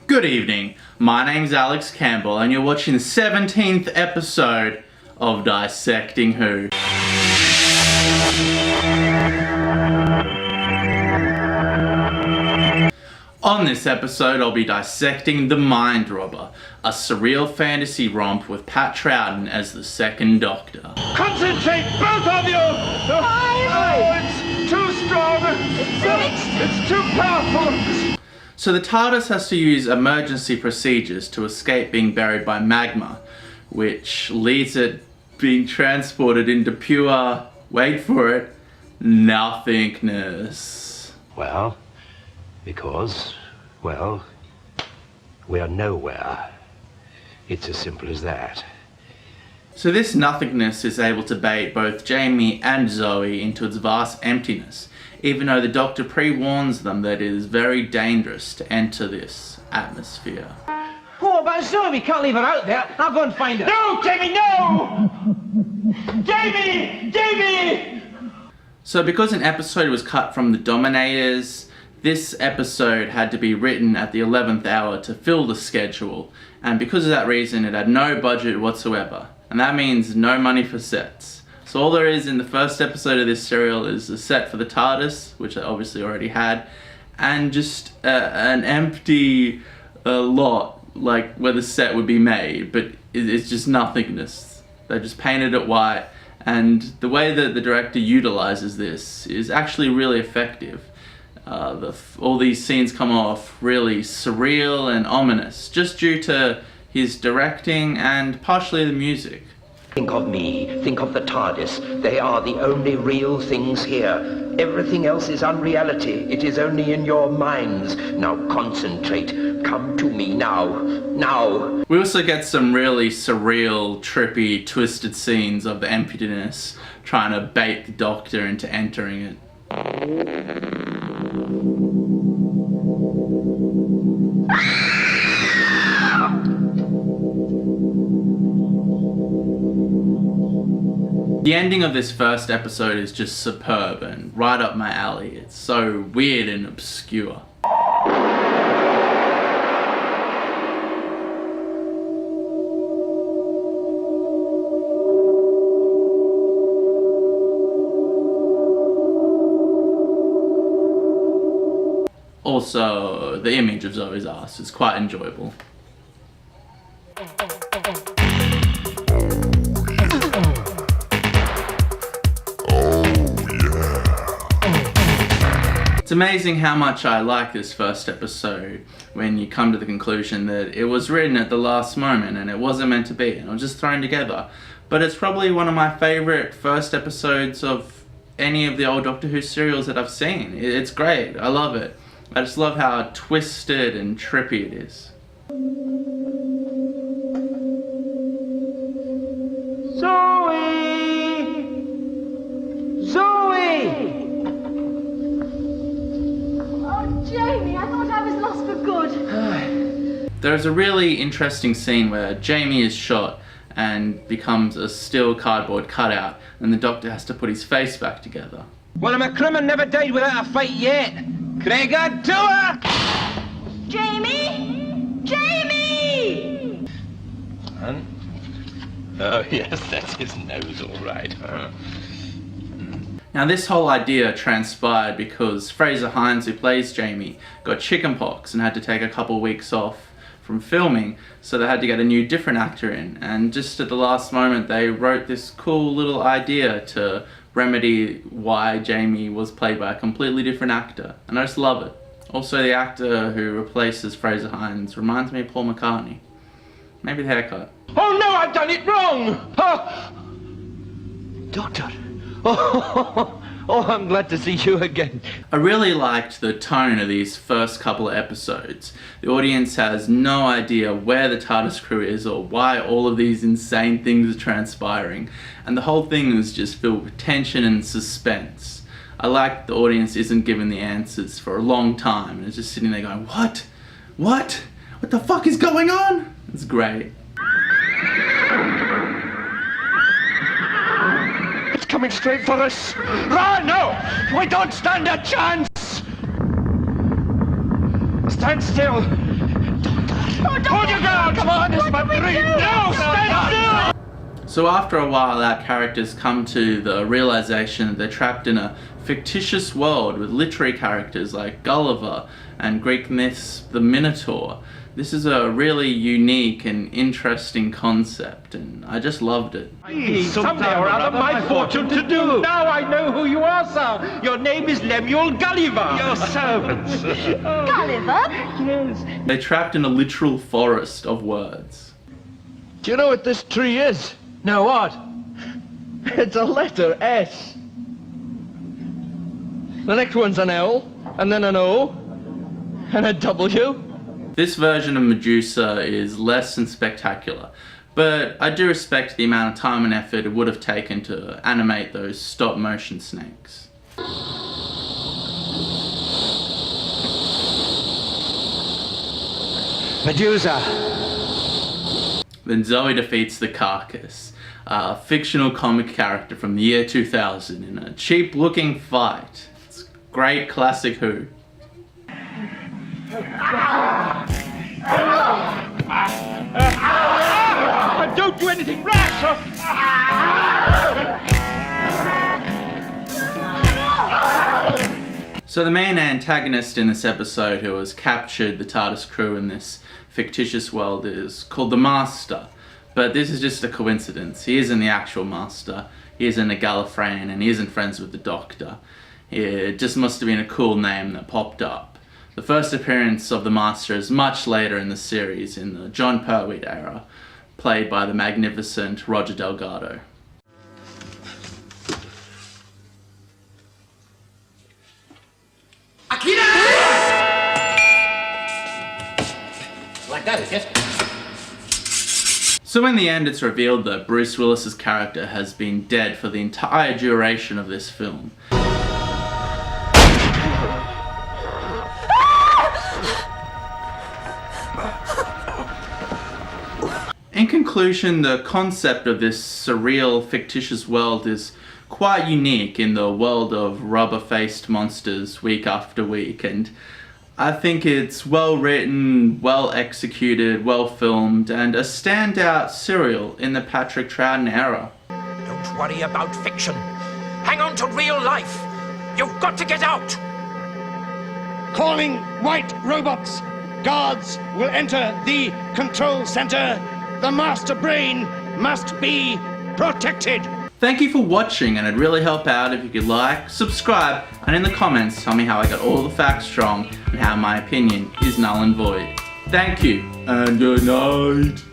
Good evening, my name's Alex Campbell and you're watching the 17th episode of Dissecting Who. On this episode I'll be dissecting The Mind Robber, a surreal fantasy romp with Pat Troughton as the second Doctor. Concentrate, both of you! Oh, it's too strong! It's too powerful! So the TARDIS has to use emergency procedures to escape being buried by magma, which leads it being transported into pure, wait for it, nothingness. Well, because, well, we are nowhere. It's as simple as that. So this nothingness is able to bait both Jamie and Zoe into its vast emptiness, even though the Doctor pre-warns them that it is very dangerous to enter this atmosphere. Oh, but Zoe, can't leave her out there. I'll go and find her. No, Jamie, no! Jamie! Jamie! So because an episode was cut from The Dominators, this episode had to be written at the 11th hour to fill the schedule, and because of that reason it had no budget whatsoever, and that means no money for sets. So all there is in the first episode of this serial is a set for the TARDIS, which I obviously already had, and just an empty lot, like where the set would be made, but it's just nothingness. They just painted it white, and the way that the director utilizes this is actually really effective. All these scenes come off really surreal and ominous, just due to his directing and partially the music. Think of me, think of the TARDIS. They are the only real things here. Everything else is unreality. It is only in your minds. Now concentrate. Come to me now. Now. We also get some really surreal, trippy, twisted scenes of the emptiness trying to bait the Doctor into entering it. The ending of this first episode is just superb and right up my alley. It's so weird and obscure. Also, the image of Zoe's ass is quite enjoyable. It's amazing how much I like this first episode when you come to the conclusion that it was written at the last moment and it wasn't meant to be and it was just thrown together. But it's probably one of my favourite first episodes of any of the old Doctor Who serials that I've seen. It's great, I love it. I just love how twisted and trippy it is. Zoe! Zoe! Jamie, I thought I was lost for good. There's a really interesting scene where Jamie is shot and becomes a still cardboard cutout and the Doctor has to put his face back together. Well, a McCrimmon never died without a fight yet. Gregor, to her! Jamie! Jamie! Huh? Oh, yes, that's his nose, all right. Now this whole idea transpired because Fraser Hines, who plays Jamie, got chickenpox and had to take a couple weeks off from filming, so they had to get a new different actor in, and just at the last moment they wrote this cool little idea to remedy why Jamie was played by a completely different actor, and I just love it. Also the actor who replaces Fraser Hines reminds me of Paul McCartney. Maybe the haircut. Oh no, I've done it wrong! Oh. Doctor! Oh, I'm glad to see you again. I really liked the tone of these first couple of episodes. The audience has no idea where the TARDIS crew is or why all of these insane things are transpiring, and the whole thing is just filled with tension and suspense. I like the audience isn't given the answers for a long time and it's just sitting there going, what? What? What the fuck is going on? It's great. Coming straight for us. Run! No! We don't stand a chance! Stand still! Don't my brain! No, stand still! So after a while, our characters come to the realization that they're trapped in a fictitious world with literary characters like Gulliver and Greek myths, the Minotaur. This is a really unique and interesting concept, and I just loved it. Someday or other, my fortune to do. Now I know who you are, sir. Your name is Lemuel Gulliver. Your servant. Gulliver? Yes. They're trapped in a literal forest of words. Do you know what this tree is? No, what? It's a letter S. The next one's an L, and then an O, and a W. This version of Medusa is less than spectacular, but I do respect the amount of time and effort it would have taken to animate those stop-motion snakes. Medusa. Then Zoe defeats the Carcass, a fictional comic character from the year 2000 in a cheap-looking fight. It's great classic Who. Don't do anything rash! So the main antagonist in this episode who has captured the TARDIS crew in this fictitious world is called the Master. But this is just a coincidence. He isn't the actual Master. He isn't a Gallifreyan and he isn't friends with the Doctor. It just must have been a cool name that popped up. The first appearance of the Master is much later in the series, in the John Pertwee era, played by the magnificent Roger Delgado. Like that, is it? So in the end, it's revealed that Bruce Willis's character has been dead for the entire duration of this film. In conclusion, the concept of this surreal, fictitious world is quite unique in the world of rubber-faced monsters week after week, and I think it's well written, well executed, well filmed, and a standout serial in the Patrick Troughton era. Don't worry about fiction. Hang on to real life. You've got to get out. Calling white robots. Guards will enter the control center. The master brain must be protected. Thank you for watching, and it'd really help out if you could like, subscribe, and in the comments tell me how I got all the facts wrong and how my opinion is null and void. Thank you, and good night.